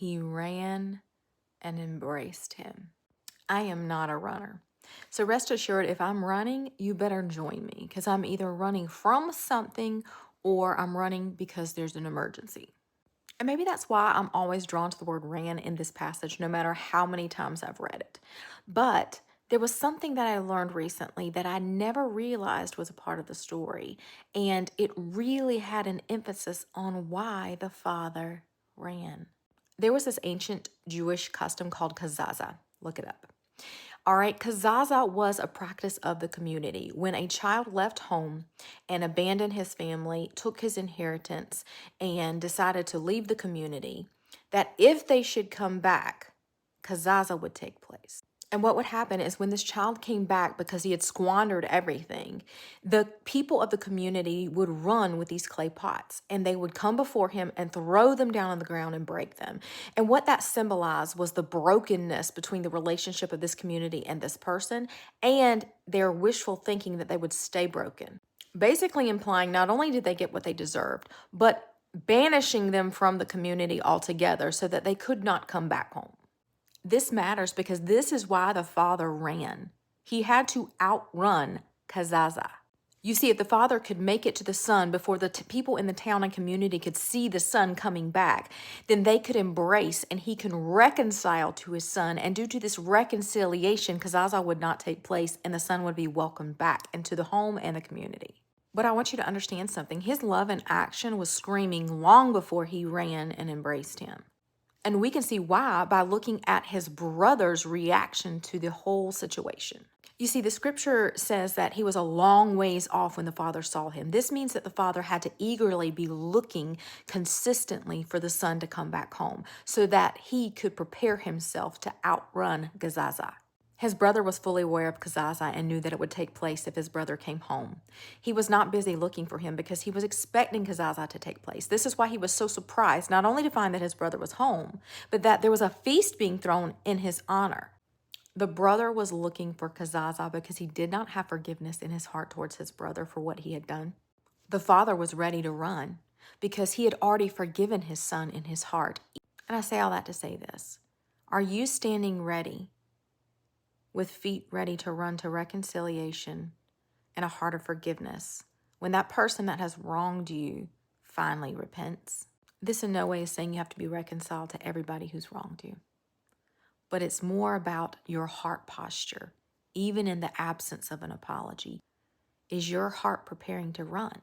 he ran and embraced him. I am not a runner. So rest assured, if I'm running, you better join me because I'm either running from something or I'm running because there's an emergency. And maybe that's why I'm always drawn to the word ran in this passage, no matter how many times I've read it. But there was something that I learned recently that I never realized was a part of the story. And it really had an emphasis on why the father ran. There was this ancient Jewish custom called kazaza. Look it up. All right, kazaza was a practice of the community. When a child left home and abandoned his family, took his inheritance, and decided to leave the community, that if they should come back, kazaza would take place. And what would happen is when this child came back because he had squandered everything, the people of the community would run with these clay pots and they would come before him and throw them down on the ground and break them. And what that symbolized was the brokenness between the relationship of this community and this person and their wishful thinking that they would stay broken. Basically implying not only did they get what they deserved, but banishing them from the community altogether so that they could not come back home. This matters because this is why the father ran. He had to outrun Kazaza. You see, if the father could make it to the son before the people in the town and community could see the son coming back, then they could embrace and he can reconcile to his son. And due to this reconciliation, Kazaza would not take place and the son would be welcomed back into the home and the community. But I want you to understand something. His love and action was screaming long before he ran and embraced him. And we can see why by looking at his brother's reaction to the whole situation. You see, the scripture says that he was a long ways off when the father saw him. This means that the father had to eagerly be looking consistently for the son to come back home so that he could prepare himself to outrun Gazaza. His brother was fully aware of Kazaza and knew that it would take place if his brother came home. He was not busy looking for him because he was expecting Kazaza to take place. This is why he was so surprised, not only to find that his brother was home, but that there was a feast being thrown in his honor. The brother was looking for Kazaza because he did not have forgiveness in his heart towards his brother for what he had done. The father was ready to run because he had already forgiven his son in his heart. And I say all that to say this. Are you standing ready with feet ready to run to reconciliation and a heart of forgiveness when that person that has wronged you finally repents? This in no way is saying you have to be reconciled to everybody who's wronged you, but it's more about your heart posture, even in the absence of an apology. Is your heart preparing to run?